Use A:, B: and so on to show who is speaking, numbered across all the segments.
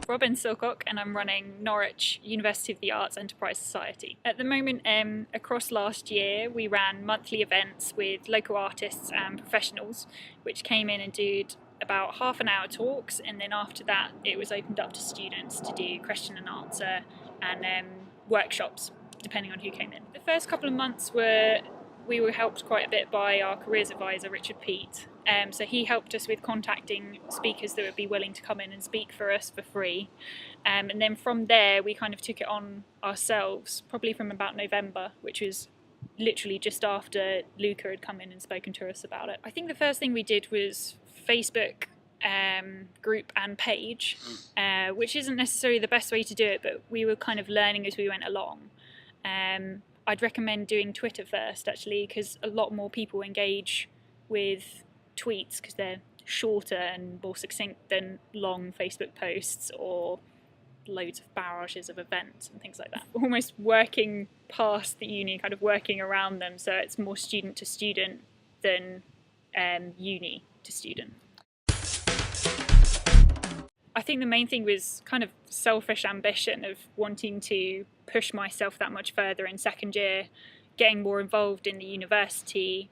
A: Robin Silcock, and I'm running Norwich University of the Arts Enterprise Society. At the moment, across last year, we ran monthly events with local artists and professionals, which came in and did about half an hour talks, and then after that it was opened up to students to do question and answer and workshops, depending on who came in. The first couple of months we were helped quite a bit by our careers advisor, Richard Peat. So he helped us with contacting speakers that would be willing to come in and speak for us for free. And then from there, we kind of took it on ourselves, probably from about November, which was literally just after Luca had come in and spoken to us about it. I think the first thing we did was Facebook group and page, which isn't necessarily the best way to do it, but we were kind of learning as we went along. I'd recommend doing Twitter first, actually, because a lot more people engage with tweets because they're shorter and more succinct than long Facebook posts or loads of barrages of events and things like that. Almost working past the uni, kind of working around them, so it's more student to student than uni to student. I think the main thing was kind of selfish ambition of wanting to push myself that much further in second year, getting more involved in the university,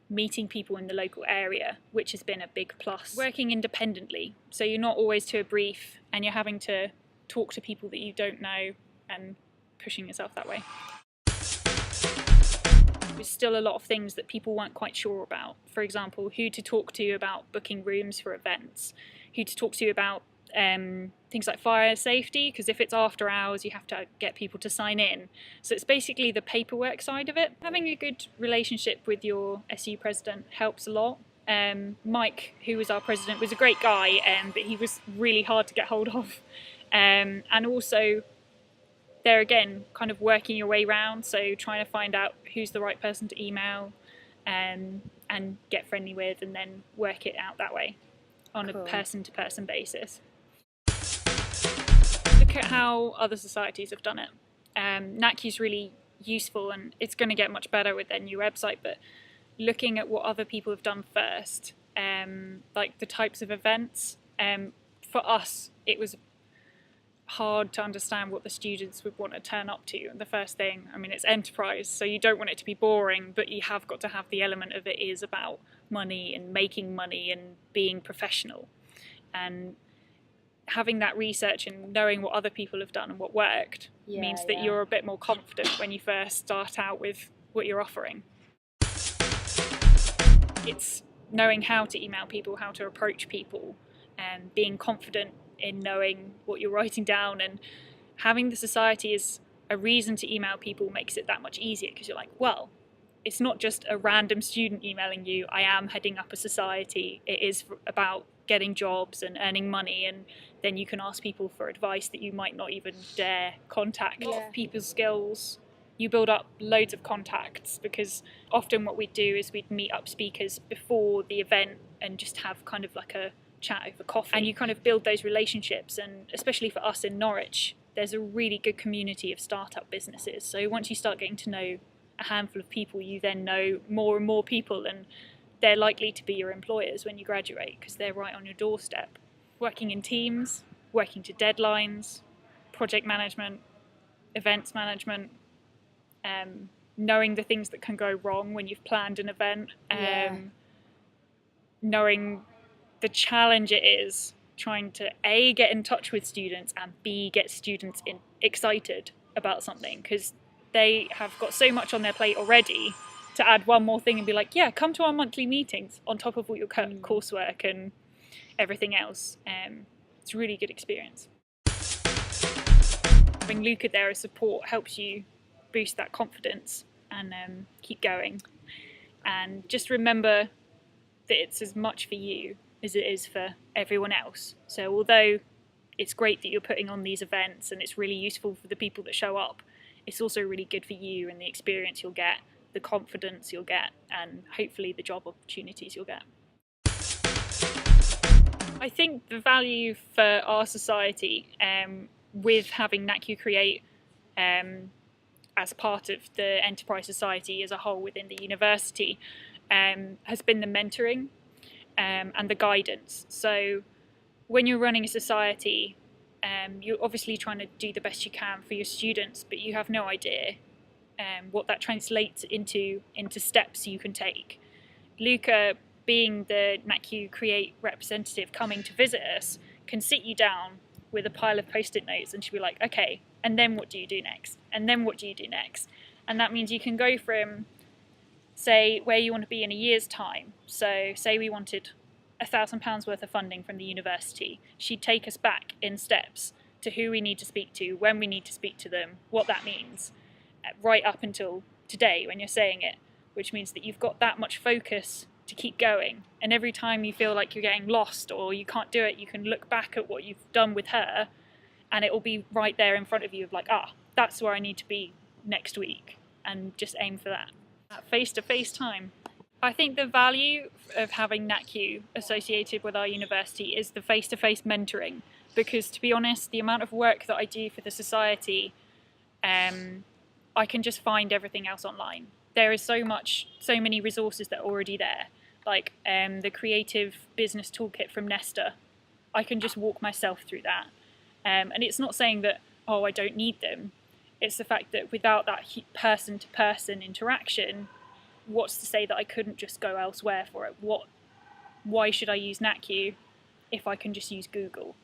A: meeting people in the local area, which has been a big plus. Working independently, so you're not always to a brief and you're having to talk to people that you don't know and pushing yourself that way. There's still a lot of things that people weren't quite sure about. For example, who to talk to about booking rooms for events, who to talk to about things like fire safety, because if it's after hours you have to get people to sign in. So it's basically the paperwork side of it. Having a good relationship with your SU president helps a lot. Mike, who was our president, was a great guy, but he was really hard to get hold of. And also, there again, kind of working your way around, so trying to find out who's the right person to email and get friendly with, and then work it out that way on a person-to-person basis. Look at how other societies have done it. NACUE is really useful, and it's going to get much better with their new website, but looking at what other people have done first, like the types of events, for us it was hard to understand what the students would want to turn up to. And the first thing, I mean, it's enterprise, so you don't want it to be boring, but you have got to have the element of it is about money and making money and being professional. And having that research and knowing what other people have done and what worked means that you're a bit more confident when you first start out with what you're offering. It's knowing how to email people, how to approach people, and being confident in knowing what you're writing down, and having the society as a reason to email people makes it that much easier, because you're like, well, it's not just a random student emailing you, I am heading up a society, it is about getting jobs and earning money, and then you can ask people for advice that you might not even dare contact. People's skills, you build up loads of contacts, because often what we'd do is we'd meet up speakers before the event and just have kind of like a chat over coffee, and you kind of build those relationships. And especially for us in Norwich, there's a really good community of startup businesses, so once you start getting to know a handful of people, you then know more and more people, and they're likely to be your employers when you graduate because they're right on your doorstep. Working in teams, working to deadlines, project management, events management, knowing the things that can go wrong when you've planned an event, knowing the challenge it is trying to A, get in touch with students, and B, get students excited about something, because they have got so much on their plate already. To add one more thing and be like, yeah, come to our monthly meetings on top of all your coursework and everything else. It's a really good experience. Having Luca there as support helps you boost that confidence and keep going. And just remember that it's as much for you as it is for everyone else. So although it's great that you're putting on these events and it's really useful for the people that show up, it's also really good for you and the experience you'll get, the confidence you'll get, and hopefully the job opportunities you'll get. I think the value for our society with having NACUE Create as part of the enterprise society as a whole within the university has been the mentoring and the guidance. So when you're running a society, you're obviously trying to do the best you can for your students, but you have no idea what that translates into steps you can take. Luca, being the NACUE Create representative coming to visit us, can sit you down with a pile of post-it notes and she'll be like, okay, and then what do you do next? And then what do you do next? And that means you can go from, say, where you want to be in a year's time. So say we wanted £1,000 worth of funding from the university. She'd take us back in steps to who we need to speak to, when we need to speak to them, what that means, right up until today when you're saying it, which means that you've got that much focus to keep going. And every time you feel like you're getting lost or you can't do it, you can look back at what you've done with her and it will be right there in front of you of like, that's where I need to be next week, and just aim for that. That face-to-face time. I think the value of having NACUE associated with our university is the face-to-face mentoring, because to be honest, the amount of work that I do for the society, I can just find everything else online. There is so many resources that are already there, like the creative business toolkit from Nesta. I can just walk myself through that. And it's not saying that, I don't need them. It's the fact that without that person-to-person interaction, what's to say that I couldn't just go elsewhere for it? Why should I use NACUE if I can just use Google?